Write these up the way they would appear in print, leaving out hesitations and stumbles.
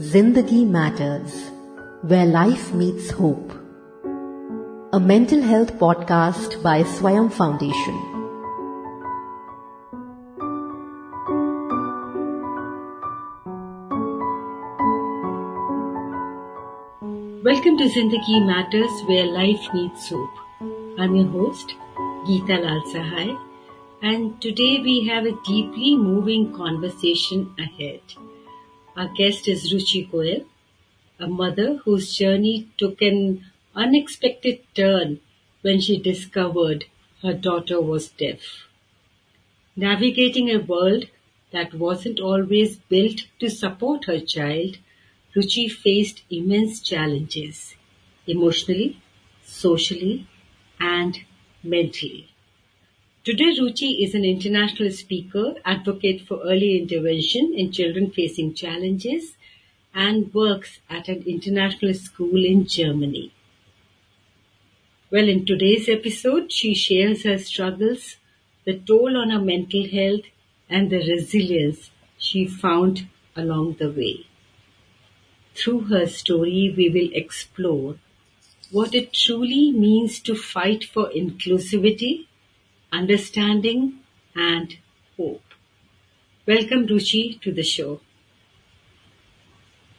Zindagi Matters, where life meets hope. A mental health podcast by Swayam Foundation. Welcome to Zindagi Matters, where life meets hope. I'm your host, Geeta Lal Sahai, and today we have a deeply moving conversation ahead. Our guest is Ruchi Goel, a mother whose journey took an unexpected turn when she discovered her daughter was deaf. Navigating a world that wasn't always built to support her child, Ruchi faced immense challenges emotionally, socially, and mentally. Today, Ruchi is an international speaker, advocate for early intervention in children facing challenges, and works at an international school in Germany. Well, in today's episode, she shares her struggles, the toll on her mental health, and the resilience she found along the way. Through her story, we will explore what it truly means to fight for inclusivity, understanding, and hope. Welcome, Ruchi, to the show.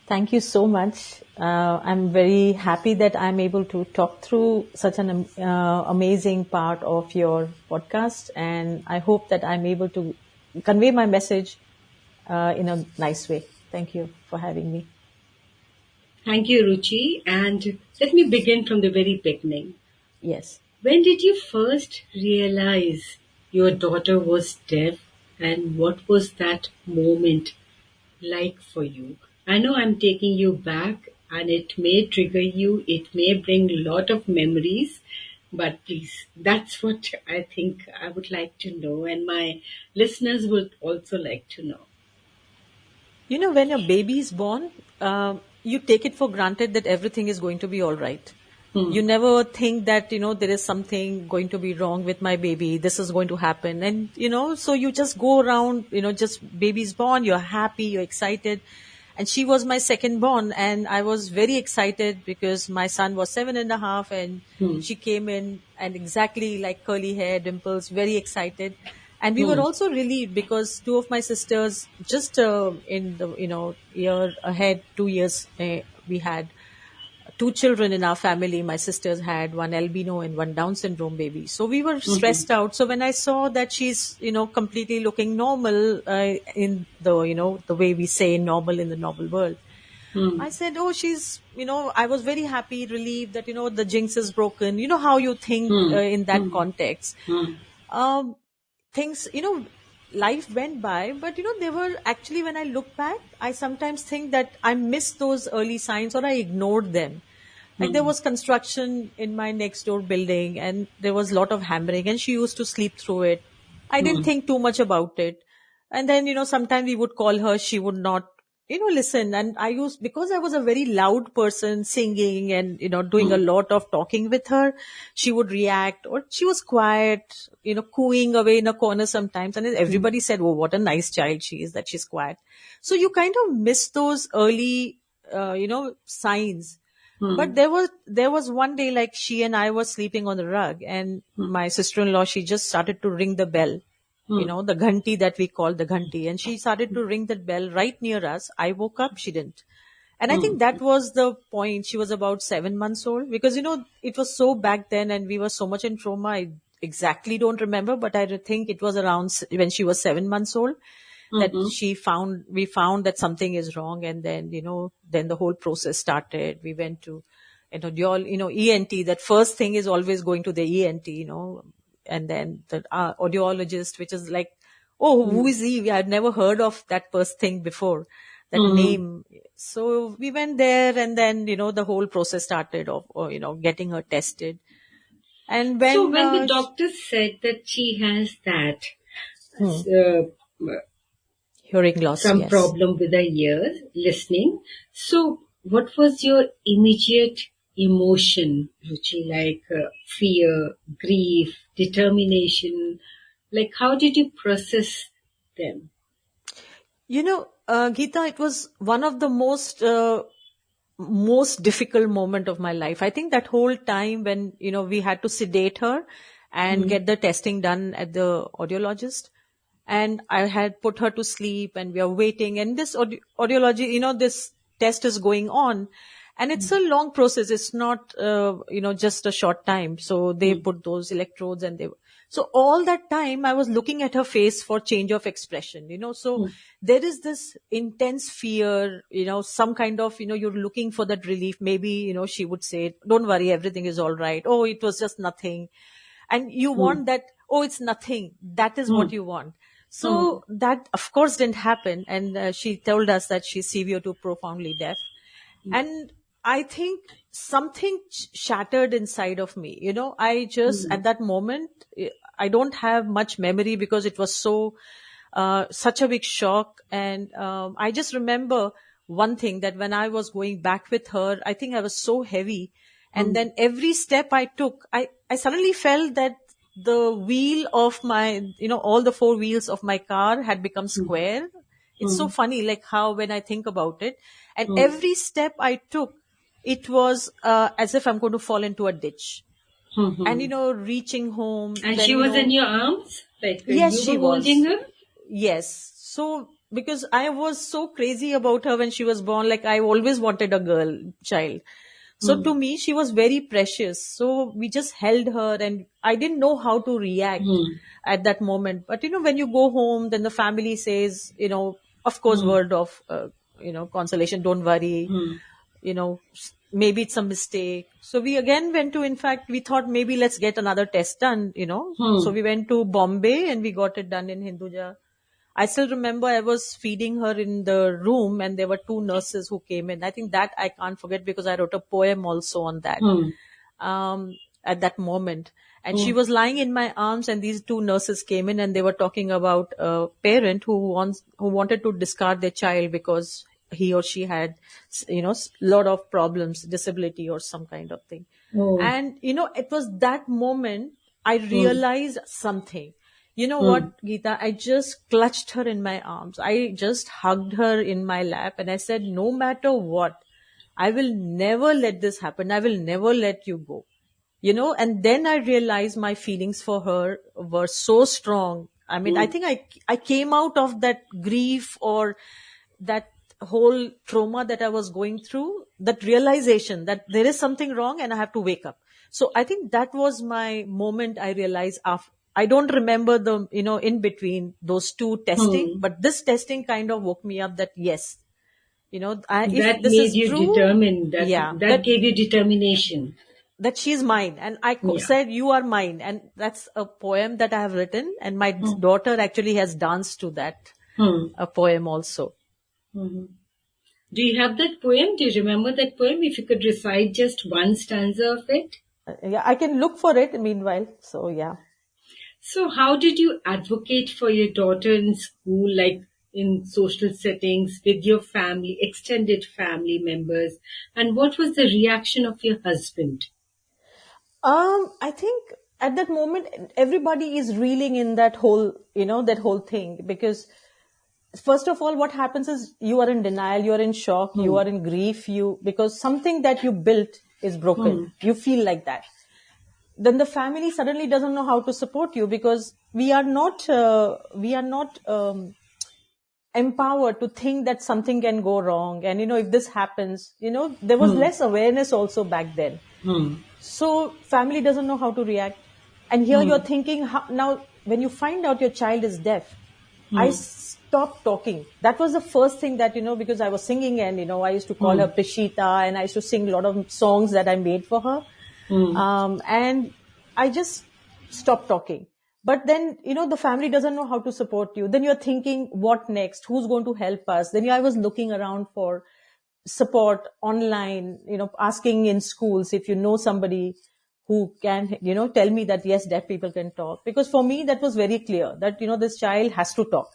Thank you so much. I'm very happy that I'm able to talk through such an amazing part of your podcast, and I hope that I'm able to convey my message in a nice way. Thank you for having me. Thank you, Ruchi. And let me begin from the very beginning. Yes. When did you first realize your daughter was deaf, and what was that moment like for you? I know I'm taking you back, and it may trigger you, it may bring a lot of memories, but please, that's what I think I would like to know, and my listeners would also like to know. You know, when a baby is born, you take it for granted that everything is going to be all right. You never think that, there is something going to be wrong with my baby. This is going to happen. And, so you just go around, just baby's born, you're happy, you're excited. And she was my second born, and I was very excited because my son was 7.5, and she came in and exactly like curly hair, dimples, very excited. And we were also relieved because two of my sisters, just in the year ahead, 2 years, we had two children in our family. My sisters had one albino and one Down syndrome baby. So we were stressed out. So when I saw that she's, completely looking normal in the, the way we say normal in the normal world, I said, oh, she's, I was very happy, relieved that, the jinx is broken. You know how you think in that context. Things, life went by, but they were actually, when I look back, I sometimes think that I missed those early signs or I ignored them. Like there was construction in my next door building and there was a lot of hammering and she used to sleep through it. I didn't think too much about it. And then, sometimes we would call her, she would not, listen. And because I was a very loud person singing and, doing a lot of talking with her, she would react, or she was quiet, cooing away in a corner sometimes. And then everybody said, oh, what a nice child she is that she's quiet. So you kind of miss those early, signs. But there was one day, like she and I were sleeping on the rug and my sister-in-law, she just started to ring the bell, the ghanti that we call the ghanti. And she started to ring that bell right near us. I woke up, she didn't. And I think that was the point. She was about 7 months old because, it was so back then and we were so much in trauma. I exactly don't remember, but I think it was around when she was 7 months old. That we found that something is wrong. And then, then the whole process started. We went to, ENT. That first thing is always going to the ENT, and then the audiologist, which is like, oh, who is he? I had never heard of that first thing before, that name. So we went there and then, the whole process started of, getting her tested. And when the doctor said that she has that, hearing loss, some yes, problem with her ears, listening. So, what was your immediate emotion, Ruchi? Like fear, grief, determination? Like, how did you process them? Geeta, it was one of the most difficult moment of my life. I think that whole time when, we had to sedate her and get the testing done at the audiologist. And I had put her to sleep and we are waiting. And this audiology, this test is going on. And it's a long process. It's not, just a short time. So they put those electrodes so all that time I was looking at her face for change of expression, so there is this intense fear, some kind of, you're looking for that relief. Maybe, she would say, don't worry, everything is all right. Oh, it was just nothing. And you want that, oh, it's nothing. That is what you want. So that of course didn't happen. And she told us that she's severe to profoundly deaf. And I think something shattered inside of me. I just, at that moment, I don't have much memory because it was such a big shock. And I just remember one thing, that when I was going back with her, I think I was so heavy. And then every step I took, I suddenly felt that the wheel of my, all the four wheels of my car had become square. It's so funny, like how when I think about it, and every step I took, it was as if I'm going to fall into a ditch. And, reaching home. And then, she was in your arms? Like yes, you were holding her? Yes. So, because I was so crazy about her when she was born, like I always wanted a child. So to me, she was very precious. So we just held her and I didn't know how to react at that moment. But, when you go home, then the family says, of course, word of, consolation, don't worry, maybe it's a mistake. So we again went to, in fact, we thought maybe let's get another test done, So we went to Bombay and we got it done in Hinduja. I still remember I was feeding her in the room and there were two nurses who came in. I think that I can't forget because I wrote a poem also on that at that moment. And she was lying in my arms and these two nurses came in and they were talking about a parent who wanted to discard their child because he or she had, lot of problems, disability or some kind of thing. And, it was that moment I realized something. You know what, Geeta? I just clutched her in my arms. I just hugged her in my lap and I said, no matter what, I will never let this happen. I will never let you go. And then I realized my feelings for her were so strong. I mean, I think I came out of that grief or that whole trauma that I was going through, that realization that there is something wrong and I have to wake up. So I think that was my moment. I realized I don't remember the, in between those two testing, but this testing kind of woke me up that yes, that made you determined. That gave you determination. That she's mine. And I said, you are mine. And that's a poem that I have written. And my daughter actually has danced to that a poem also. Do you have that poem? Do you remember that poem? If you could recite just one stanza of it. Yeah, I can look for it meanwhile. So, yeah. So how did you advocate for your daughter in school, like in social settings with your family, extended family members? And what was the reaction of your husband? I think at that moment, everybody is reeling in that whole thing, because first of all, what happens is you are in denial, you are in shock, you are in grief, because something that you built is broken. You feel like that. Then the family suddenly doesn't know how to support you because we are not empowered to think that something can go wrong. And, if this happens, there was less awareness also back then. So family doesn't know how to react. And here you're thinking, now when you find out your child is deaf, I stopped talking. That was the first thing that, because I was singing and, I used to call her Prishita and I used to sing a lot of songs that I made for her. And I just stopped talking. But then, the family doesn't know how to support you. Then you're thinking, what next? Who's going to help us? Then I was looking around for support online, asking in schools if you know somebody who can, tell me that, yes, deaf people can talk. Because for me, that was very clear that, this child has to talk.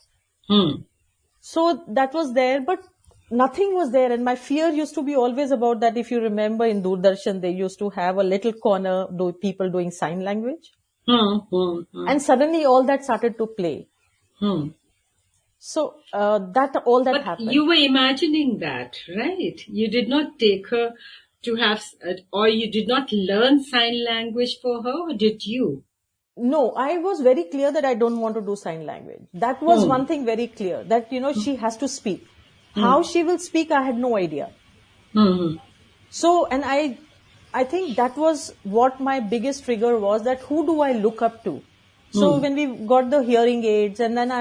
So that was there, but nothing was there. And my fear used to be always about that. If you remember in Doordarshan, they used to have a little corner, people doing sign language. And suddenly all that started to play. So all that But happened. you were imagining that, right? You did not take her to have, or you did not learn sign language for her, or did you? No, I was very clear that I don't want to do sign language. That was Hmm. one thing very clear, that, she has to speak. Hmm. How she will speak, I had no idea. Hmm. So, and I think that was what my biggest trigger was, that who do I look up to? So Hmm. when we got the hearing aids, and then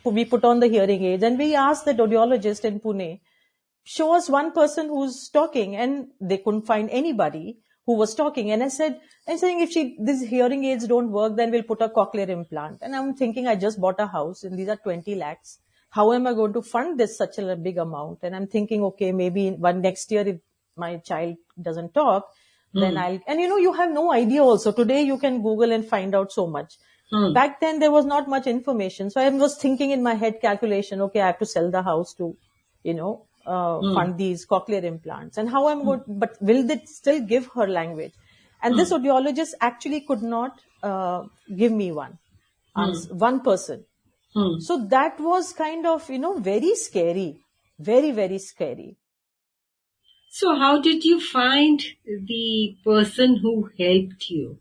we put on the hearing aids, and we asked the audiologist in Pune, show us one person who's talking, and they couldn't find anybody who was talking. And I'm saying, if these hearing aids don't work, then we'll put a cochlear implant. And I'm thinking, I just bought a house and these are 20 lakhs. How am I going to fund this such a big amount? And I'm thinking, okay, maybe one next year, if my child doesn't talk, then Hmm. and you have no idea also. Today you can Google and find out so much. Hmm. Back then there was not much information. So I was thinking in my head calculation, okay, I have to sell the house to, Hmm. fund these cochlear implants, and how I'm going, but will they still give her language? And Hmm. this audiologist actually could not give me one Hmm. answer, one person. Hmm. So that was kind of, very scary, very, very scary. So, how did you find the person who helped you?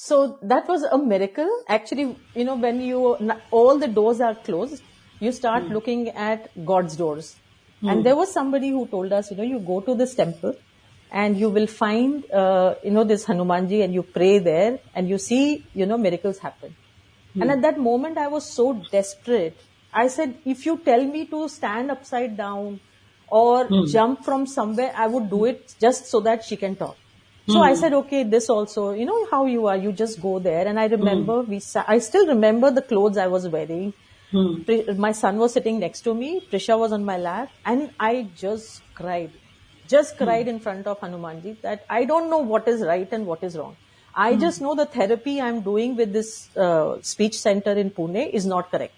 So that was a miracle. Actually, when all the doors are closed, you start Hmm. looking at God's doors. And Hmm. there was somebody who told us, you go to this temple and you will find, this Hanumanji, and you pray there and you see, miracles happen. And Hmm. at that moment, I was so desperate. I said, if you tell me to stand upside down or Hmm. jump from somewhere, I would do it just so that she can talk. So I Hmm. said, okay, this also, how you are, you just go there. And I Hmm. remember I still remember the clothes I was wearing. Hmm. My son was sitting next to me. Prisha was on my lap, and I just cried in front of Hanumanji, that I don't know what is right and what is wrong. I Hmm. just know the therapy I'm doing with this speech center in Pune is not correct.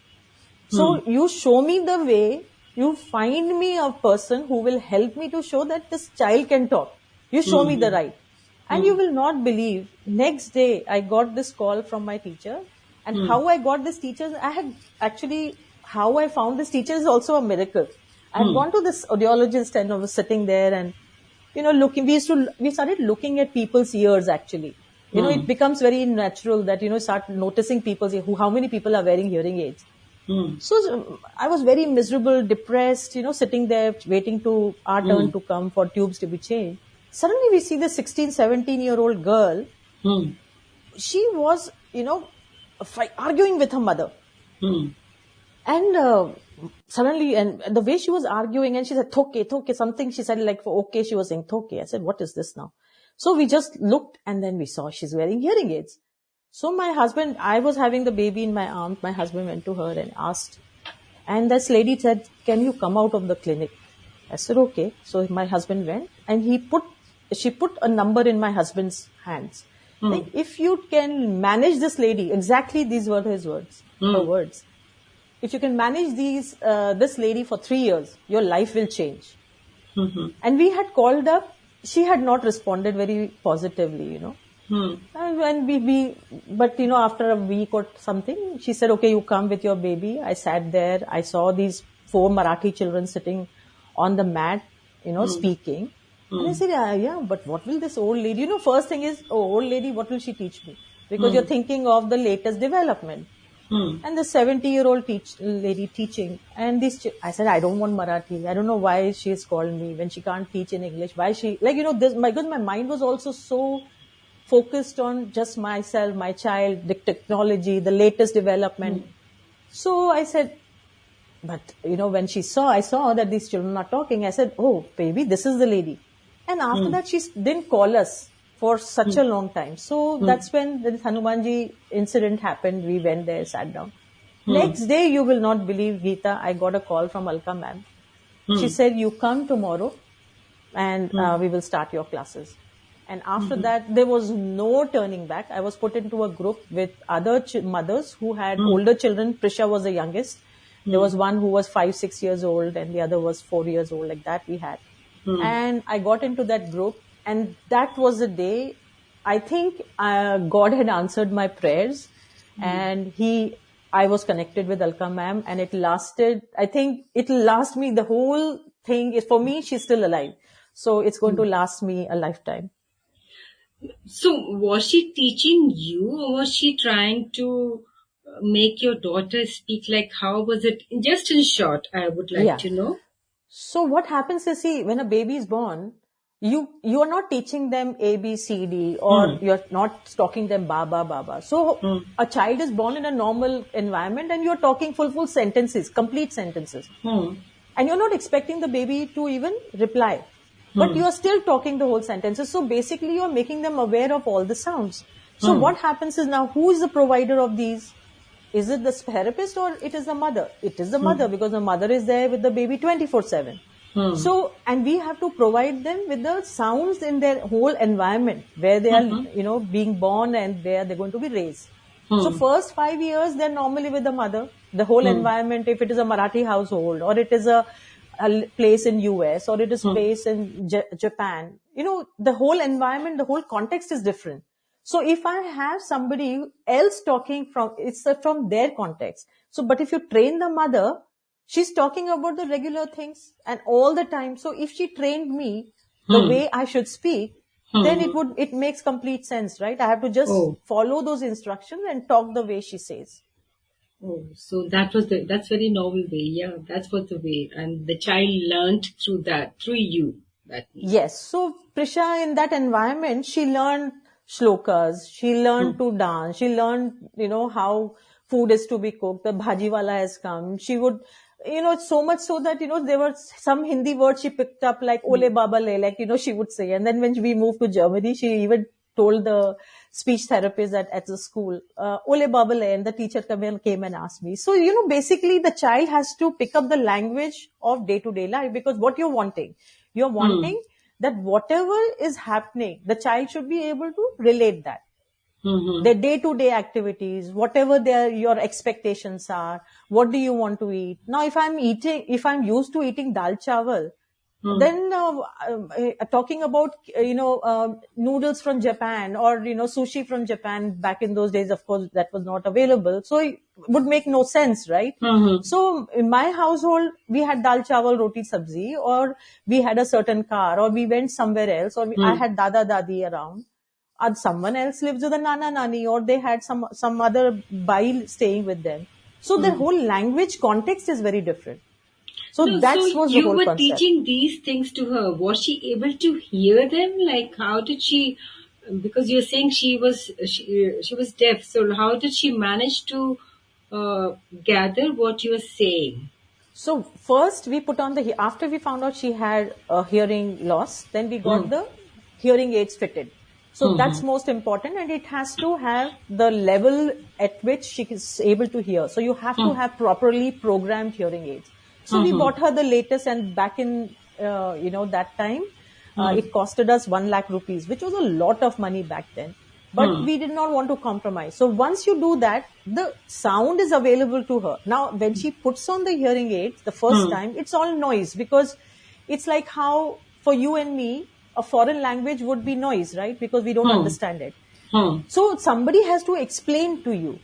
Hmm. So you show me the way, you find me a person who will help me to show that this child can talk. You show me the Hmm. right. And Hmm. you will not believe, next day I got this call from my teacher, and Hmm. how I got this teacher, how I found this teacher is also a miracle. I had Hmm. gone to this audiologist and I was sitting there, and, we started looking at people's ears actually. Hmm. It becomes very natural that, start noticing how many people are wearing hearing aids. Hmm. So I was very miserable, depressed, sitting there waiting to our Hmm. turn to come for tubes to be changed. Suddenly we see the 16, 17-year-old girl. Hmm. She was, arguing with her mother. Hmm. And suddenly, and the way she was arguing, and she said, thoke, something she said like for okay, she was saying thoke. I said, what is this now? So we just looked, and then we saw she's wearing hearing aids. So my husband, I was having the baby in my arms. My husband went to her and asked, and this lady said, can you come out of the clinic? I said, okay. So my husband went, and she put a number in my husband's hands. Hmm. Like, if you can manage this lady, exactly these were her Hmm. words. If you can manage this lady for 3 years, your life will change. Hmm. And we had called up. She had not responded very positively. Hmm. And when but after a week or something, she said, okay, you come with your baby. I sat there. I saw these 4 Marathi children sitting on the mat, Hmm. speaking. And I Hmm. said, yeah, but what will this old lady, first thing is, oh, old lady, what will she teach me? Because you're Hmm. thinking of the latest development. Hmm. And the 70-year-old lady teaching. And I said, I don't want Marathi. I don't know why she has called me when she can't teach in English. Why she, because my mind was also so focused on just myself, my child, the technology, the latest development. So I said, but when I saw that these children are talking, I said, oh, baby, this is the lady. And after Hmm. that, she didn't call us for such Hmm. a long time. So Hmm. that's when the Hanumanji incident happened. We went there, sat down. Hmm. Next day, you will not believe, Geeta, I got a call from Alka ma'am. She Hmm. said, you come tomorrow and Hmm. we will start your classes. And after that, there was no turning back. I was put into a group with other mothers who had Hmm. older children. Prisha was the youngest. There Hmm. was one who was 5, 6 years old, and the other was 4 years old, like that we had. Hmm. And I got into that group, and that was the day I think God had answered my prayers, and I was connected with Alka ma'am, and it lasted, I think it'll last me the whole thing. Is for me, she's still alive. So it's going to last me a lifetime. So was she teaching you, or was she trying to make your daughter speak? Like, how was it? Just in short, I would like Yeah. to know. So what happens is, see, when a baby is born, you are not teaching them A, B, C, D, or you're not talking them Baba, Baba. So a child is born in a normal environment and you're talking full sentences, complete sentences. And you're not expecting the baby to even reply. But you're still talking the whole sentences. So basically you're making them aware of all the sounds. So what happens is, now who is the provider of these? Is it the therapist or it is the mother? It is the mother, because the mother is there with the baby 24/7. So, and we have to provide them with the sounds in their whole environment where they are, being born and where they're going to be raised. So first 5 years, they're normally with the mother. The whole environment, if it is a Marathi household or it is a place in US or it is place in Japan, the whole environment, the whole context is different. So if I have somebody else talking from their context. So, but if you train the mother, she's talking about the regular things and all the time. So if she trained me the way I should speak, then it makes complete sense, right? I have to just follow those instructions and talk the way she says. Oh, so that's very novel way. Yeah, that was the way. And the child learned through you. That means. Yes. So Prisha, in that environment, she learned shlokas. She learned to dance. She learned, how food is to be cooked. The bhaji wala has come. She would, so much so that, there were some Hindi words she picked up, like ole baba le, like, she would say. And then when we moved to Germany, she even told the speech therapist at the school, ole baba le, and the teacher came and asked me. So, basically the child has to pick up the language of day-to-day life, because what you're wanting that whatever is happening, the child should be able to relate that. Their day-to-day activities, whatever your expectations are, what do you want to eat? Now, if I'm used to eating dal chawal, then talking about, noodles from Japan or, sushi from Japan, back in those days, of course, that was not available. So it would make no sense, right? So in my household, we had dal chawal, roti sabzi, or we had a certain car, or we went somewhere else, or I had dada dadi around. And someone else lives with a nana nani, or they had some other bai staying with them. So the whole language context is very different. So was the whole concept. You were teaching these things to her. Was she able to hear them? Like, how did she? Because you're saying she was deaf. So how did she manage to gather what you were saying? So first we put on after we found out she had a hearing loss, then we got the hearing aids fitted. So that's most important, and it has to have the level at which she is able to hear. So you have to have properly programmed hearing aids. So we bought her the latest, and back in, that time, it costed us 1 lakh rupees, which was a lot of money back then. But we did not want to compromise. So once you do that, the sound is available to her. Now, when she puts on the hearing aids the first time, it's all noise, because it's like how for you and me, a foreign language would be noise, right? Because we don't understand it. So somebody has to explain to you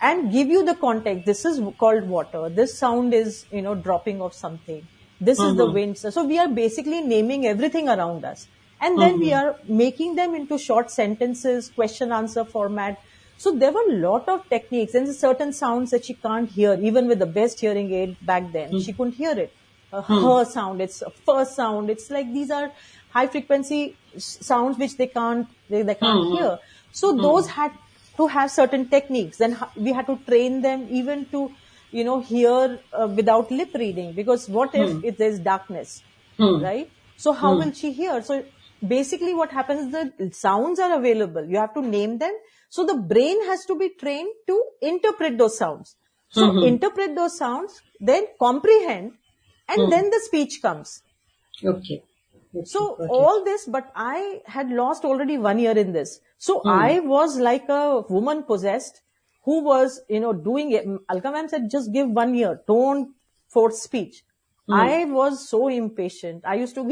and give you the context. This is called water. This sound is, dropping of something. This is the wind. So we are basically naming everything around us. And then we are making them into short sentences, question answer format. So there were a lot of techniques, and certain sounds that she can't hear, even with the best hearing aid back then. She couldn't hear it. Her sound, it's a first sound. It's like these are high frequency sounds which they can't hear. So those had to have certain techniques. Then we had to train them even to, hear without lip reading, because what if there's darkness, right? So how will she hear? So basically what happens is the sounds are available. You have to name them. So the brain has to be trained to interpret those sounds. So interpret those sounds, then comprehend, and then the speech comes. Okay. So all this, but I had lost already 1 year in this. So I was like a woman possessed who was, doing it. Alka ma'am said, just give 1 year. Don't force speech. I was so impatient. I used to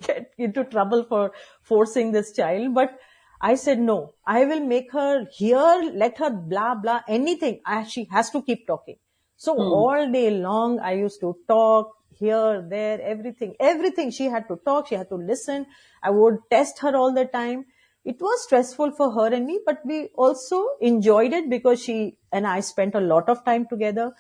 get into trouble for forcing this child, but I said, no, I will make her hear, let her blah, blah, anything. She has to keep talking. So all day long, I used to talk here, there, everything. She had to talk. She had to listen. I would test her all the time. It was stressful for her and me, but we also enjoyed it because she and I spent a lot of time together,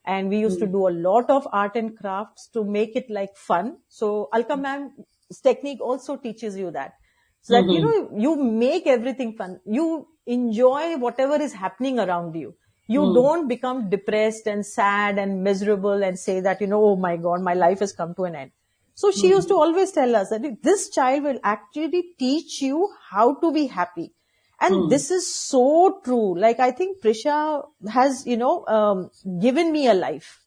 and we used to do a lot of art and crafts to make it like fun. So Alka ma'am's technique also teaches you that. So that, you make everything fun. You enjoy whatever is happening around you. You don't become depressed and sad and miserable and say that, oh my God, my life has come to an end. So she used to always tell us that this child will actually teach you how to be happy. And this is so true. Like, I think Prisha has, given me a life.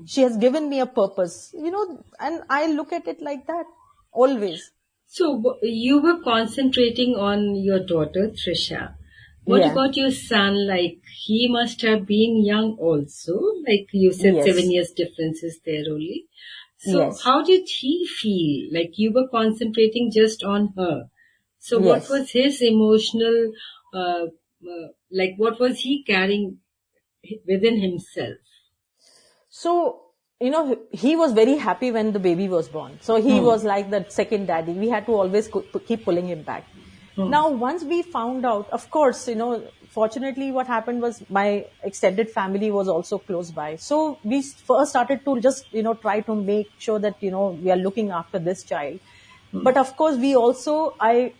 She has given me a purpose, and I look at it like that always. So you were concentrating on your daughter, Trisha. What Yeah. about your son? Like, he must have been young also. Like you said, Yes. 7 years difference is there only. So Yes. how did he feel? Like you were concentrating just on her. So what Yes. was his emotional, like what was he carrying within himself? So, he was very happy when the baby was born. So he was like the second daddy. We had to always keep pulling him back. Now, once we found out, of course, fortunately what happened was my extended family was also close by. So we first started to just, try to make sure that, we are looking after this child. But of course, I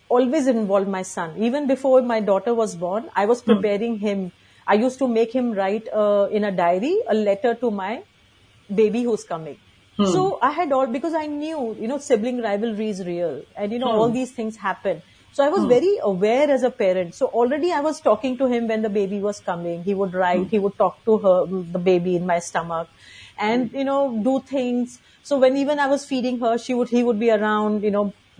always involved my son. Even before my daughter was born, I was preparing him. I used to make him write in a diary a letter to my baby who's coming. So I had because I knew, sibling rivalry is real, and all these things happen. So I was very aware as a parent. So already I was talking to him when the baby was coming. He would write, he would talk to her, the baby in my stomach, and, do things. So when even I was feeding her, he would be around,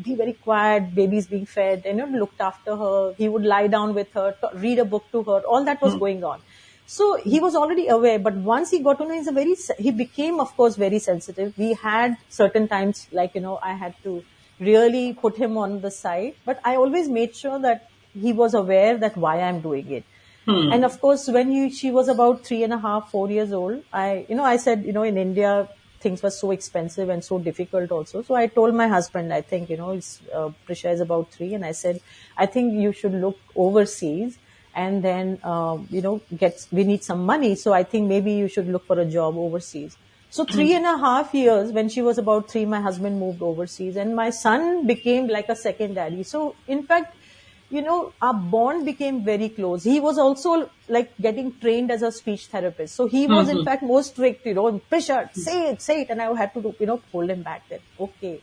be very quiet, baby's being fed, and, looked after her. He would lie down with her, read a book to her. All that was going on. So he was already aware, but once he got to know, he became, of course, very sensitive. We had certain times, like, I had to really put him on the side, but I always made sure that he was aware that why I'm doing it. And of course, when she was about 3.5, 4 years old, I said, in India, things were so expensive and so difficult also. So I told my husband, I think, Prisha is about 3. And I said, I think you should look overseas, and then, we need some money. So I think maybe you should look for a job overseas. So 3.5 years, when she was about 3, my husband moved overseas, and my son became like a second daddy. So in fact, our bond became very close. He was also like getting trained as a speech therapist. So he was in fact more strict, pressure, say it. And I had to, hold him back then. Okay.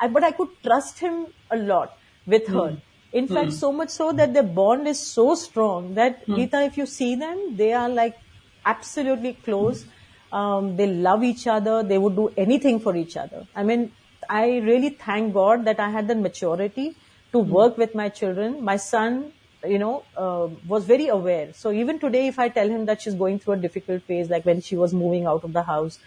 But I could trust him a lot with her. In fact, so much so that the bond is so strong that, Geeta, if you see them, they are like absolutely close. They love each other. They would do anything for each other. I mean, I really thank God that I had the maturity to work with my children. My son, was very aware. So even today, if I tell him that she's going through a difficult phase, like when she was moving out of the house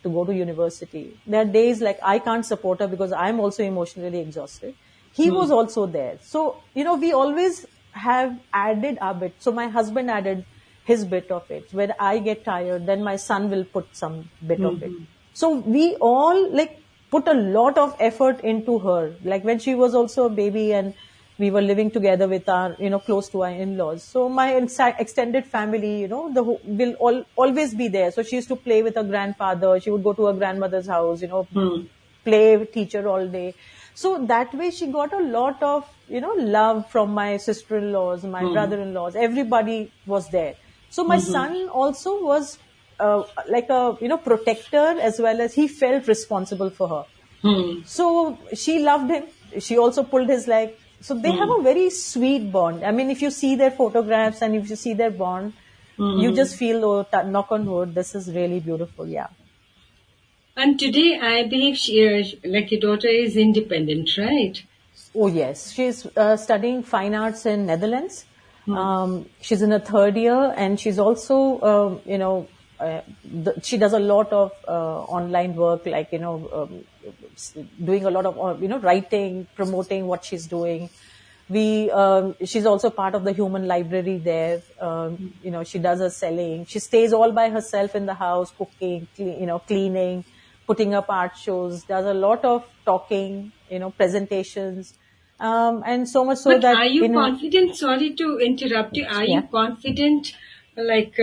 to go to university, there are days like I can't support her because I'm also emotionally exhausted. He was also there. So, we always have added our bit. So my husband added his bit of it. When I get tired, then my son will put some bit of it. So we all put a lot of effort into her. Like when she was also a baby and we were living together with our, close to our in-laws. So my extended family, will always be there. So she used to play with her grandfather. She would go to her grandmother's house, play with teacher all day. So that way she got a lot of, love from my sister-in-laws, my brother-in-laws. Everybody was there. So my son also was like a, protector, as well as he felt responsible for her. So she loved him. She also pulled his leg. So they have a very sweet bond. I mean, if you see their photographs and if you see their bond, you just feel, knock on wood, this is really beautiful. Yeah. And today, I believe like your daughter is independent, right? Oh, yes. She's studying fine arts in Netherlands. She's in her 3rd year, and she's also, she does a lot of online work, like, doing a lot of, writing, promoting what she's doing. She's also part of the human library there. She does her selling. She stays all by herself in the house, cooking, cleaning, putting up art shows, does a lot of talking, presentations. And so much so But that are you confident? Sorry to interrupt you. Are yeah. you confident, like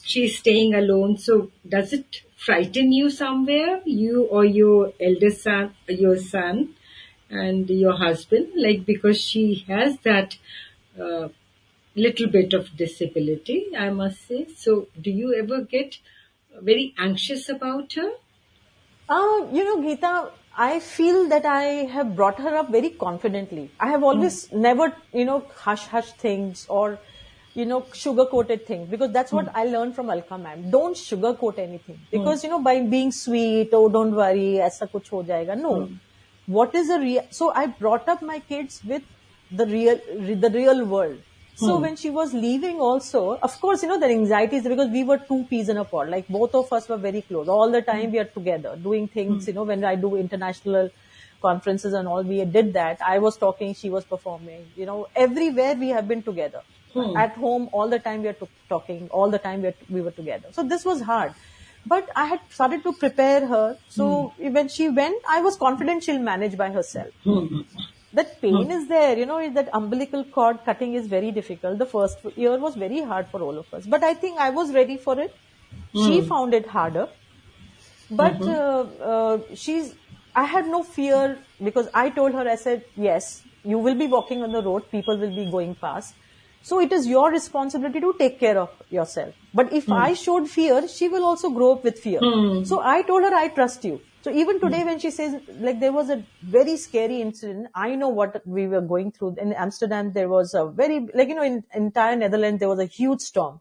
she's staying alone? So does it frighten you somewhere? You or your eldest son, your son, and your husband, like because she has that uh, little bit of disability, I must say. So do you ever get very anxious about her? Geeta, I feel that I have brought her up very confidently. I have always never, hush things or, sugar-coated things, because that's what I learned from Alka ma'am. Don't sugar-coat anything, because, by being sweet, oh, don't worry, aisa kuch ho jayega. No. What is the real? So I brought up my kids with the real world. So when she was leaving also, of course, the anxiety is because we were two peas in a pod. Like both of us were very close. All the time we are together doing things, when I do international conferences and all, we did that. I was talking, she was performing, everywhere we have been together. At home, all the time we are talking, all the time we were together. So this was hard. But I had started to prepare her. So when she went, I was confident she'll manage by herself. That pain is there, that umbilical cord cutting is very difficult. The first year was very hard for all of us. But I think I was ready for it. She found it harder. But I had no fear, because I told her, I said, yes, you will be walking on the road, people will be going past. So it is your responsibility to take care of yourself. But if I showed fear, she will also grow up with fear. So I told her, I trust you. So even today when she says, like, there was a very scary incident, I know what we were going through. In Amsterdam, there was a very, in entire Netherlands, there was a huge storm.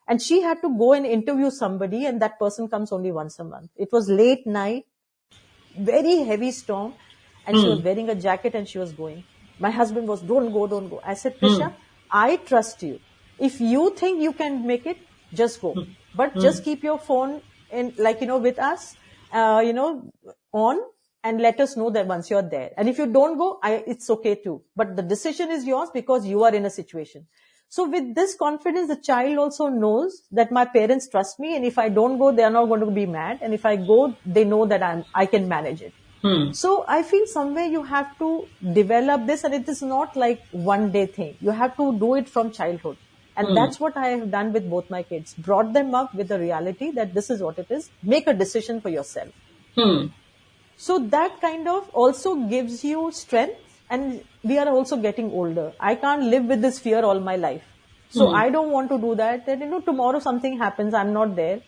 And she had to go and interview somebody, and that person comes only once a month. It was late night, very heavy storm, and she was wearing a jacket and she was going. My husband was, don't go. I said, Prisha, I trust you. If you think you can make it, just go. But just keep your phone in, with us, on, and let us know that once you're there. And if you don't go, it's okay too. But the decision is yours, because you are in a situation. So with this confidence, the child also knows that my parents trust me, and if I don't go, they are not going to be mad. And if I go, they know that I can manage it. So I feel somewhere you have to develop this, and it is not like one day thing. You have to do it from childhood. And that's what I have done with both my kids. Brought them up with the reality that this is what it is. Make a decision for yourself. So that kind of also gives you strength, and we are also getting older. I can't live with this fear all my life. So I don't want to do that. That, tomorrow something happens, I'm not there.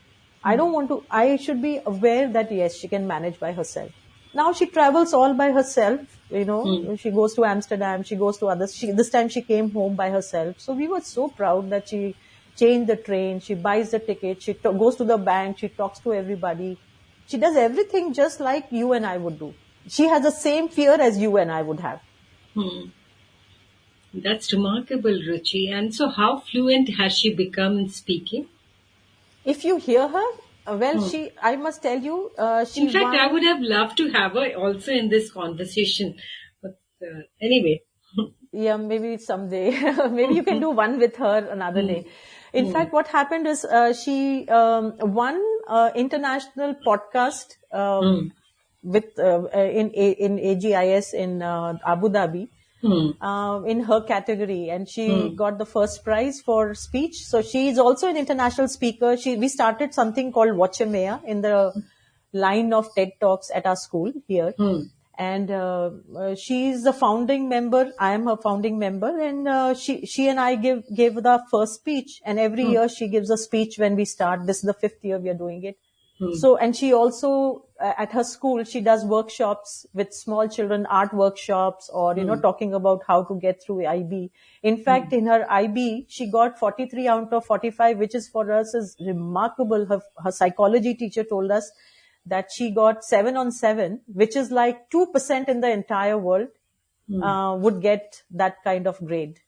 I don't want to, I should be aware that yes, she can manage by herself. Now she travels all by herself, she goes to Amsterdam, she goes to others. This time she came home by herself. So we were so proud that she changed the train, she buys the ticket, she goes to the bank, she talks to everybody. She does everything just like you and I would do. She has the same fear as you and I would have. That's remarkable, Ruchi. And so how fluent has she become in speaking? If you hear her, I must tell you, in fact, I would have loved to have her also in this conversation. But anyway. Yeah, maybe someday. Maybe you can do one with her another day. In fact, what happened is she won international podcast with in AGIS in Abu Dhabi. In her category, and she got the first prize for speech. So she is also an international speaker. We started something called Watchemea in the line of TED Talks at our school here. And she's the founding member. I am her founding member, and she and I gave the first speech. And every year she gives a speech when we start. This is the 5th year we are doing it. So, and she also, at her school, she does workshops with small children, art workshops, or, talking about how to get through IB. In fact, in her IB, she got 43 out of 45, which is for us is remarkable. Her psychology teacher told us that she got 7 on 7, which is like 2% in the entire world, would get that kind of grade.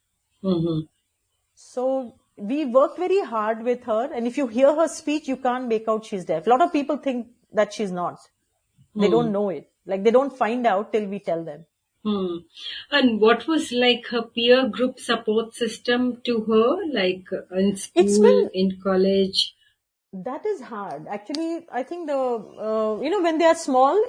So, we worked very hard with her, and if you hear her speech, you can't make out she's deaf. A lot of people think that she's not. They don't know it. Like, they don't find out till we tell them. Hmm. And what was like her peer group support system to her, like in It's school, been in college? That is hard. Actually, I think when they are small,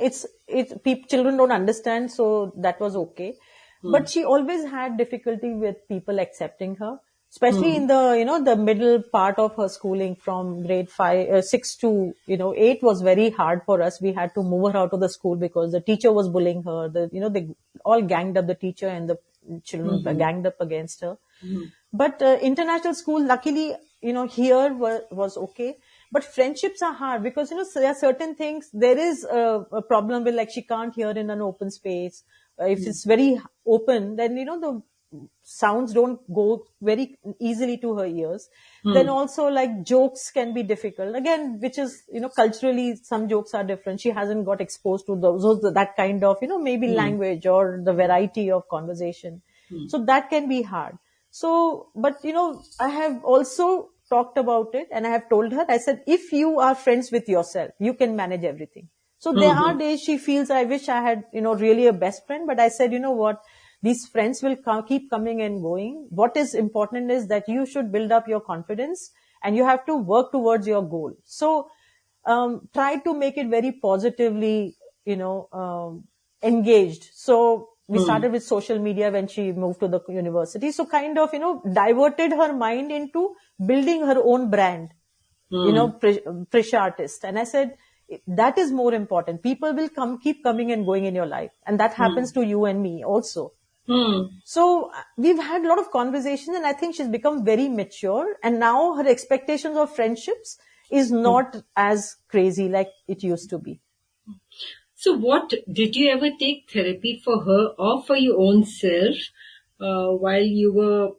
children don't understand, so that was okay. Hmm. But she always had difficulty with people accepting her, especially Hmm. in the middle part of her schooling from grade 5, 6 to, 8 was very hard for us. We had to move her out of the school because the teacher was bullying her. They all ganged up, the teacher and the children were Hmm. ganged up against her. Hmm. But international school, luckily, here was okay. But friendships are hard because, there are certain things, there is a problem with, like, she can't hear in an open space. If Hmm. it's very open, then, the sounds don't go very easily to her ears. Then Hmm. also, like, jokes can be difficult. Again, which is, culturally, some jokes are different. She hasn't got exposed to that kind of, maybe Hmm. language or the variety of conversation. Hmm. So that can be hard. So, but I have also talked about it and I have told her, I said, if you are friends with yourself, you can manage everything. So there are Hmm. days she feels, I wish I had, really a best friend, but I said, you know what? These friends will keep coming and going. What is important is that you should build up your confidence and you have to work towards your goal. So, try to make it very positively, engaged. So we Hmm. started with social media when she moved to the university. So kind of, diverted her mind into building her own brand, Hmm. Prisha Artist. And I said, that is more important. People will keep coming and going in your life. And that Hmm. happens to you and me also. Hmm. So we've had a lot of conversations and I think she's become very mature and now her expectations of friendships is Hmm. not as crazy like it used to be. So, what did you ever take therapy for her or for your own self while you were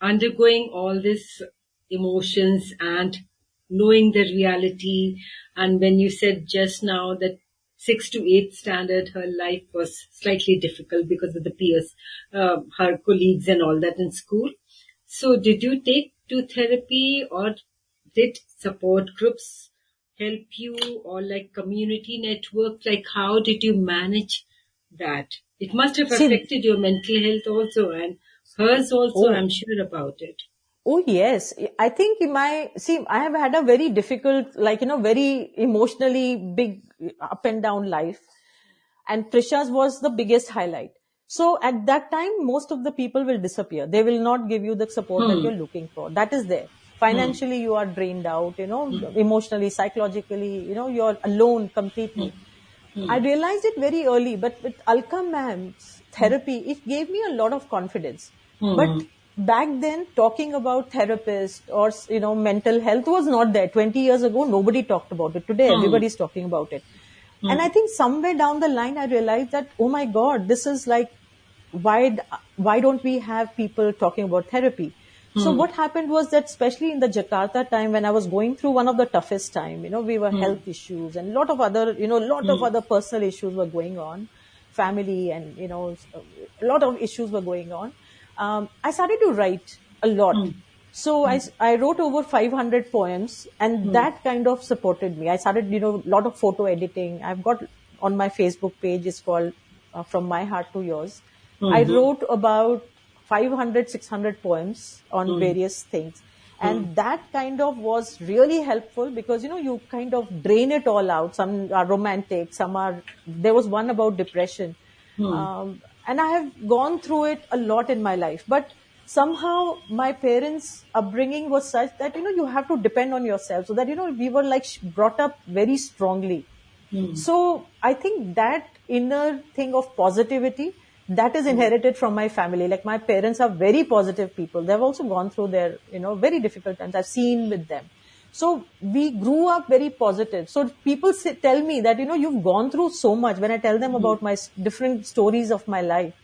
undergoing all these emotions and knowing the reality? And when you said just now that 6 to 8 standard, her life was slightly difficult because of the peers, her colleagues, and all that in school. So, did you take to therapy or did support groups help you or like community networks? Like, how did you manage that? It must have See, affected your mental health also and hers also, oh, I'm sure about it. Oh yes, I think I have had a very difficult, like, very emotionally big up and down life. And Trisha's was the biggest highlight. So at that time, most of the people will disappear. They will not give you the support that Hmm. you're looking for. That is there. Hmm. Financially, you are drained out, Hmm. emotionally, psychologically, you're alone Hmm. completely. I Hmm. realized it very early, but with Alka ma'am's therapy, it gave me a lot of confidence. Hmm. But back then, talking about therapist or, mental health was not there. 20 years ago, nobody talked about it. Today, Hmm. everybody's talking about it. And Hmm. I think somewhere down the line, I realized that, oh my God, this is like, why don't we have people talking about therapy? So Hmm. what happened was that, especially in the Jakarta time when I was going through one of the toughest time, we were Hmm. health issues and lot of Hmm. other personal issues were going on, family and, a lot of issues were going on. I started to write a lot. Hmm. So I wrote over 500 poems and Hmm. that kind of supported me. I started, a lot of photo editing. I've got on my Facebook page, it's called From My Heart to Yours. I Hmm. wrote about 500, 600 poems on Hmm. various things. Hmm. And that kind of was really helpful because, you kind of drain it all out. Some are romantic, there was one about depression. Hmm. And I have gone through it a lot in my life. But somehow my parents' upbringing was such that, you have to depend on yourself. So that, we were like brought up very strongly. Hmm. So I think that inner thing of positivity that is inherited from my family. Like my parents are very positive people. They've also gone through their, very difficult times. I've seen with them. So we grew up very positive. So people tell me that, you've gone through so much. When I tell them about my different stories of my life,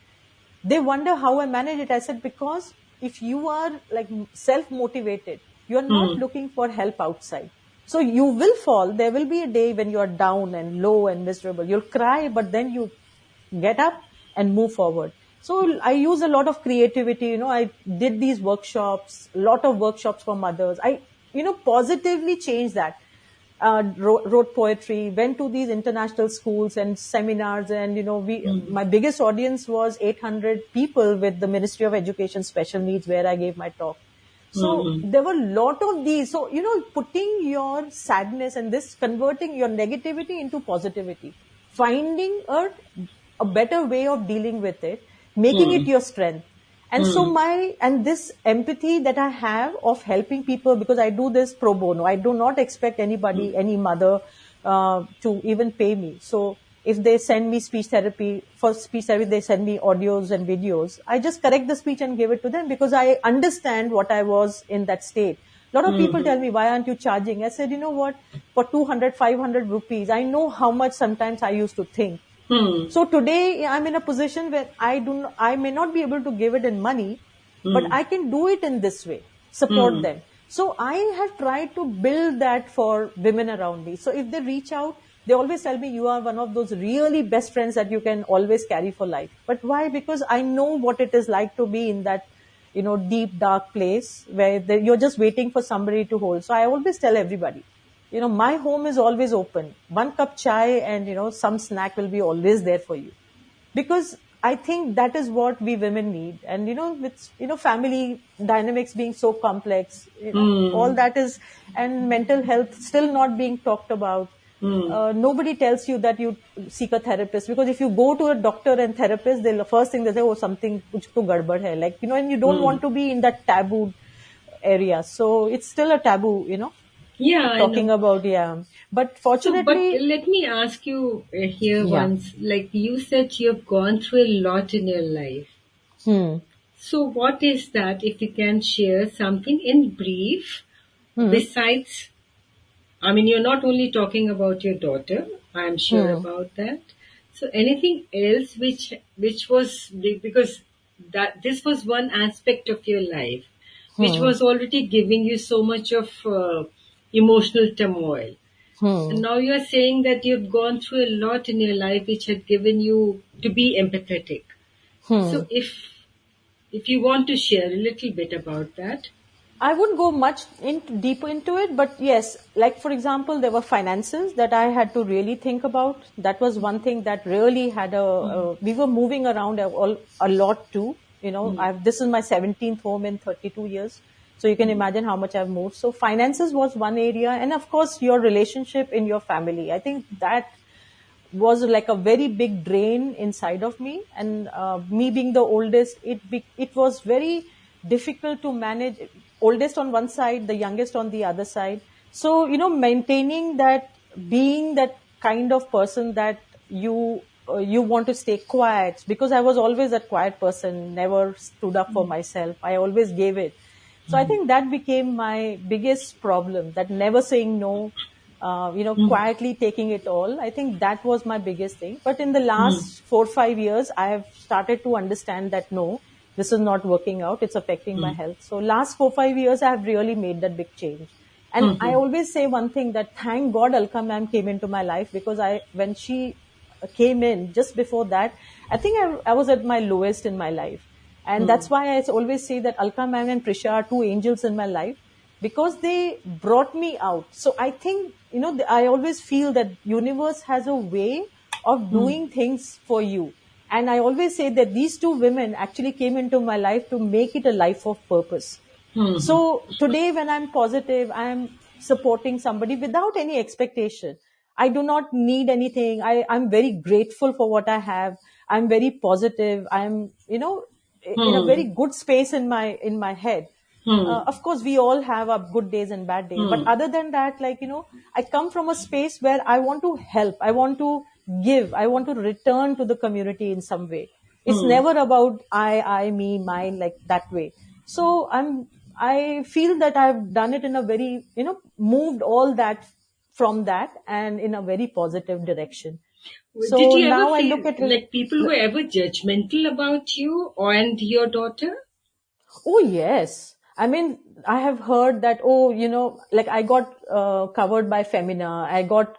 they wonder how I manage it. I said, because if you are like self-motivated, you are not Hmm. looking for help outside. So you will fall. There will be a day when you are down and low and miserable. You'll cry, but then you get up and move forward. So I use a lot of creativity. I did these workshops, a lot of workshops for mothers. I, positively changed that. wrote poetry, went to these international schools and seminars. And, my biggest audience was 800 people with the Ministry of Education Special Needs, where I gave my talk. So there were a lot of these. So, putting your sadness and this, converting your negativity into positivity, finding a better way of dealing with it, making it your strength. And so this empathy that I have of helping people, because I do this pro bono, I do not expect anybody, any mother, to even pay me. So if they send me speech therapy, they send me audios and videos. I just correct the speech and give it to them because I understand what I was in that state. A lot of people tell me, why aren't you charging? I said, you know what, for 200, 500 rupees, I know how much sometimes I used to think. So today I'm in a position where I may not be able to give it in money, but I can do it in this way, support them. So I have tried to build that for women around me. So if they reach out, they always tell me, you are one of those really best friends that you can always carry for life. But why? Because I know what it is like to be in that, deep, dark place where you're just waiting for somebody to hold. So I always tell everybody, my home is always open. One cup chai and, some snack will be always there for you. Because I think that is what we women need. And, with, family dynamics being so complex, all that is, and mental health still not being talked about. Nobody tells you that you seek a therapist, because if you go to a doctor and therapist, the first thing they say, oh, something kuch to gadbad hai. Like, and you don't want to be in that taboo area. So it's still a taboo, Yeah, talking about, yeah. But fortunately. But let me ask you here once, like you said, you have gone through a lot in your life. So what is that, if you can share something in brief, besides, I mean, you're not only talking about your daughter, I'm sure about that. So anything else which was, because that this was one aspect of your life, which was already giving you so much of emotional turmoil. And now you're saying that you've gone through a lot in your life which had given you to be empathetic. So if you want to share a little bit about that. I wouldn't go much deeper into it, but yes, like for example, there were finances that I had to really think about. That was one thing that really had we were moving around a lot too. This is my 17th home in 32 years. So you can imagine how much I've moved. So finances was one area. And of course, your relationship in your family. I think that was like a very big drain inside of me. And me being the oldest, it was very difficult to manage. Oldest on one side, the youngest on the other side. So, maintaining that, being that kind of person that you want to stay quiet, because I was always that quiet person, never stood up for myself. I always gave it. So I think that became my biggest problem, that never saying no, quietly taking it all. I think that was my biggest thing. But in the last 4 or 5 years, I have started to understand that no, this is not working out. It's affecting my health. So last 4 or 5 years, I have really made that big change. And I always say one thing, that thank God Alka ma'am came into my life, because when she came in, just before that, I think I was at my lowest in my life. And that's why I always say that Alka ma'am and Prisha are two angels in my life, because they brought me out. So I think, I always feel that universe has a way of doing things for you. And I always say that these two women actually came into my life to make it a life of purpose. So today when I'm positive, I'm supporting somebody without any expectation. I do not need anything. I'm very grateful for what I have. I'm very positive. I'm, in a very good space in my head. Of course, we all have our good days and bad days. But other than that, I come from a space where I want to help. I want to give. I want to return to the community in some way. It's never about I, me, mine, like that way. So I feel that I've done it in a very, moved all that from that and in a very positive direction. So did you now ever I feel look at like people were ever judgmental about you and your daughter? Oh, yes. I mean, I have heard that, like I got covered by Femina. I got,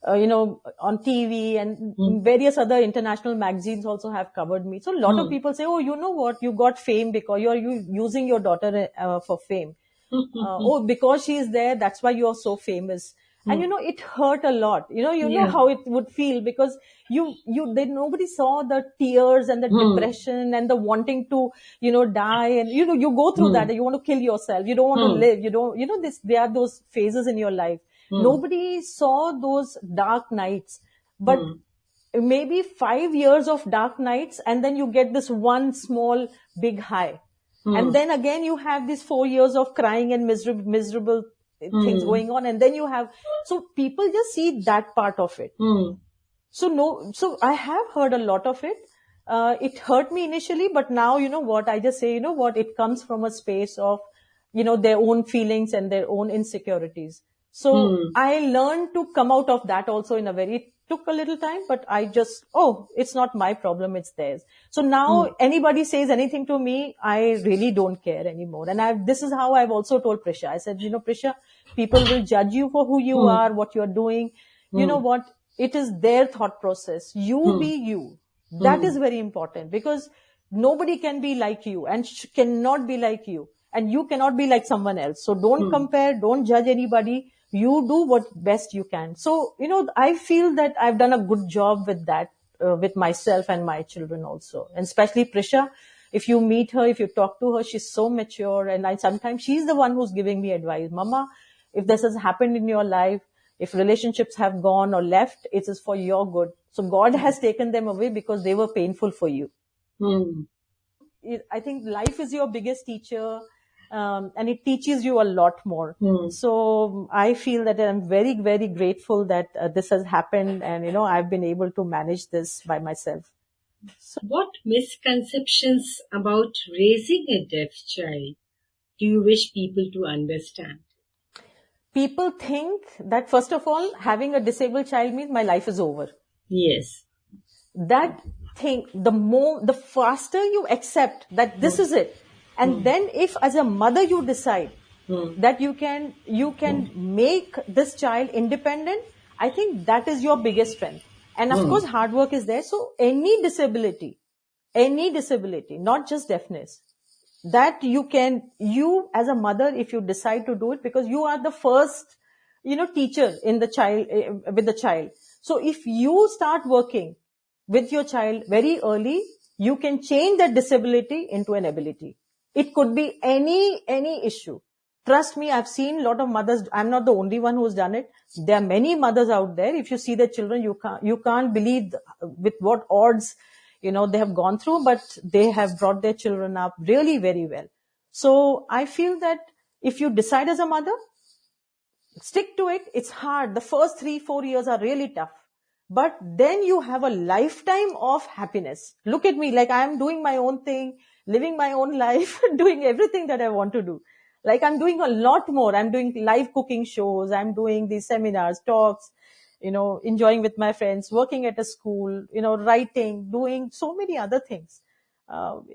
on TV, and various other international magazines also have covered me. So a lot of people say, oh, you know what? You got fame because you're using your daughter for fame. Oh, because she is there, that's why you are so famous. And it hurt a lot. You know Yeah. how it would feel, because nobody saw the tears and the depression and the wanting to, die. And, you go through that. You want to kill yourself. You don't want to live. You don't, there are those phases in your life. Nobody saw those dark nights, but maybe 5 years of dark nights, and then you get this one small big high. And then again, you have these 4 years of crying and miserable things going on. And then so people just see that part of it. So I have heard a lot of it. It hurt me initially, but now, I just say, it comes from a space of, their own feelings and their own insecurities. So I learned to come out of that also took a little time, but I just, it's not my problem, it's theirs. So now anybody says anything to me, I really don't care anymore. And this is how I've also told Prisha. I said, Prisha, people will judge you for who you are, what you're doing. You know what? It is their thought process. You be you. That is very important, because nobody can be like you and cannot be like you. And you cannot be like someone else. So don't compare, don't judge anybody. You do what best you can. So, I feel that I've done a good job with that, with myself and my children also. And especially Prisha, if you meet her, if you talk to her, she's so mature. And sometimes she's the one who's giving me advice. Mama, if this has happened in your life, if relationships have gone or left, it is for your good. So God has taken them away because they were painful for you. I think life is your biggest teacher. And it teaches you a lot more. So I feel that I'm very, very grateful that this has happened, and, I've been able to manage this by myself. What misconceptions about raising a deaf child do you wish people to understand? People think that, first of all, having a disabled child means my life is over. Yes. That thing, the faster you accept that this is it. And then if as a mother you decide that you can make this child independent, I think that is your biggest strength. And of course, hard work is there. So any disability, not just deafness, that you as a mother, if you decide to do it, because you are the first, teacher in the child, with the child. So if you start working with your child very early, you can change that disability into an ability. It could be any issue. Trust me, I've seen a lot of mothers. I'm not the only one who's done it. There are many mothers out there. If you see their children, you can't believe with what odds, they have gone through, but they have brought their children up really very well. So I feel that if you decide as a mother, stick to it. It's hard. The first 3-4 years are really tough. But then you have a lifetime of happiness. Look at me, like I'm doing my own thing, living my own life, doing everything that I want to do. Like I'm doing a lot more. I'm doing live cooking shows. I'm doing these seminars, talks, enjoying with my friends, working at a school, writing, doing so many other things.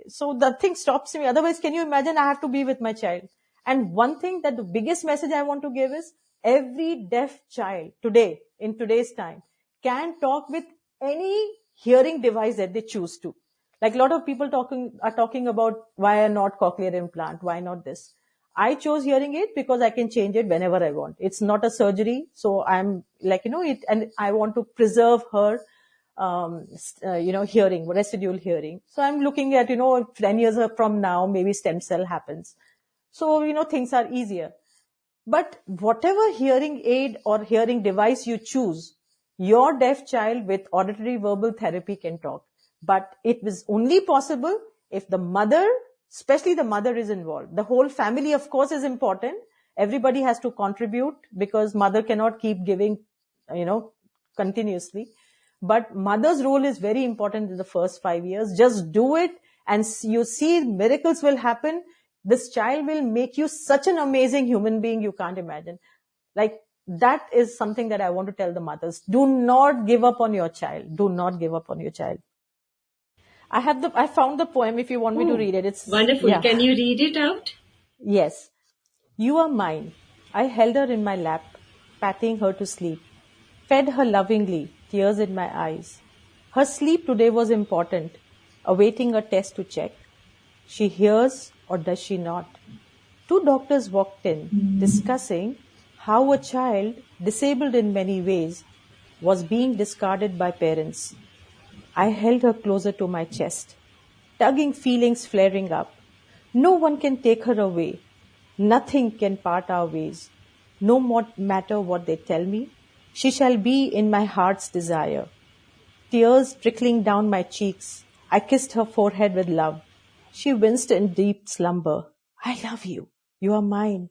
So the thing stops me. Otherwise, can you imagine I have to be with my child? And one thing that the biggest message I want to give is every deaf child today, in today's time, can talk with any hearing device that they choose to. Like a lot of people are talking about why not cochlear implant, why not this. I chose hearing aid because I can change it whenever I want. It's not a surgery. So I'm like, and I want to preserve her, hearing, residual hearing. So I'm looking at, 10 years from now, maybe stem cell happens. So, things are easier. But whatever hearing aid or hearing device you choose, your deaf child with auditory verbal therapy can talk. But it is only possible if the mother, especially the mother, is involved. The whole family, of course, is important. Everybody has to contribute because mother cannot keep giving, continuously. But mother's role is very important in the first 5 years. Just do it and you see miracles will happen. This child will make you such an amazing human being you can't imagine. Like, that is something that I want to tell the mothers. Do not give up on your child. Do not give up on your child. I found the poem if you want me to read it. It's wonderful. Yeah. Can you read it out? Yes. You are mine. I held her in my lap, patting her to sleep, fed her lovingly, tears in my eyes. Her sleep today was important, awaiting a test to check. She hears or does she not? 2 doctors walked in, discussing how a child, disabled in many ways, was being discarded by parents. I held her closer to my chest, tugging feelings flaring up. No one can take her away. Nothing can part our ways. No matter what they tell me, she shall be in my heart's desire. Tears trickling down my cheeks, I kissed her forehead with love. She winced in deep slumber. I love you. You are mine.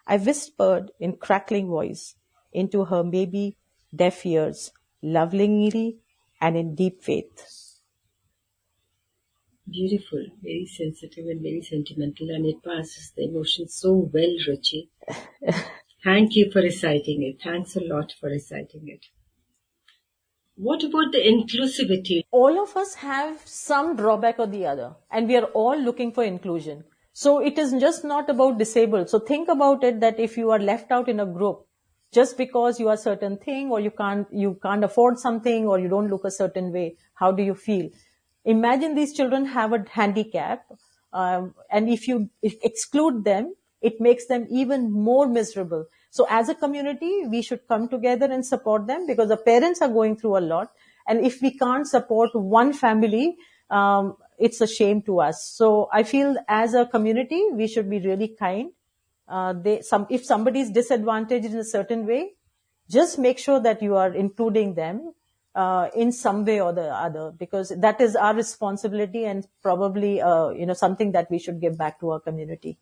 I whispered in crackling voice into her maybe deaf ears, lovingly and in deep faith. Beautiful, very sensitive and very sentimental, and it passes the emotions so well, Ruchi. Thank you for reciting it. Thanks a lot for reciting it. What about the inclusivity? All of us have some drawback or the other, and we are all looking for inclusion. So it is just not about disabled. So think about it that if you are left out in a group, just because you are a certain thing or you can't afford something or you don't look a certain way, how do you feel? Imagine these children have a handicap, and if you exclude them, it makes them even more miserable. So as a community, we should come together and support them because the parents are going through a lot. And if we can't support one family, it's a shame to us. So I feel as a community, we should be really kind. If somebody is disadvantaged in a certain way, just make sure that you are including them in some way or the other, because that is our responsibility and probably something that we should give back to our community.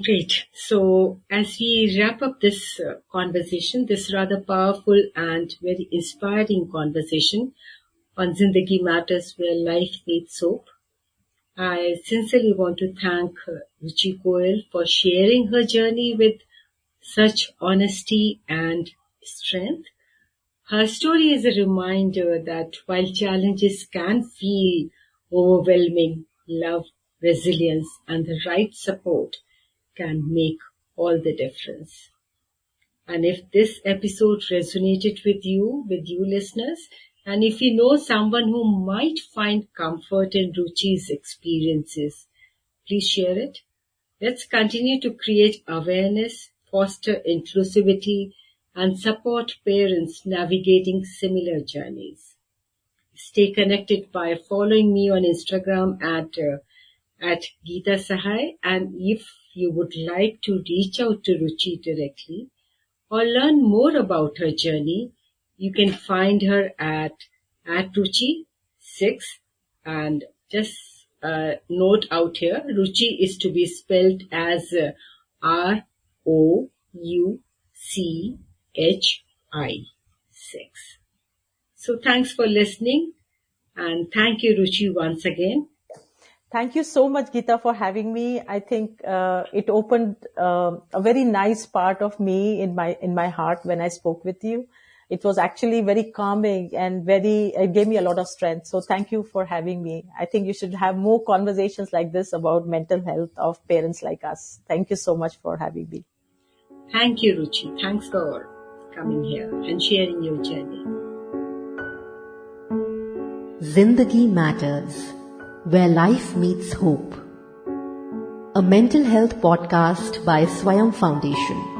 Great. So as we wrap up this conversation, this rather powerful and very inspiring conversation on Zindagi Matters Where Life Needs Hope, I sincerely want to thank Ruchi Goel for sharing her journey with such honesty and strength. Her story is a reminder that while challenges can feel overwhelming, love, resilience, and the right support can make all the difference. And if this episode resonated with you listeners, and if you know someone who might find comfort in Ruchi's experiences, please share it. Let's continue to create awareness, foster inclusivity, and support parents navigating similar journeys. Stay connected by following me on Instagram at Geeta Sahai, and if you would like to reach out to Ruchi directly or learn more about her journey, you can find her at Ruchi6, and just note out here, Ruchi is to be spelled as ROUCHI6. So thanks for listening, and thank you, Ruchi, once again. Thank you so much, Geeta, for having me. I think it opened a very nice part of me in my heart when I spoke with you. It was actually very calming and it gave me a lot of strength. So thank you for having me. I think you should have more conversations like this about mental health of parents like us. Thank you so much for having me. Thank you, Ruchi. Thanks for coming here and sharing your journey. Zindagi Matters, Where Life Meets Hope. A mental health podcast by Swayam Foundation.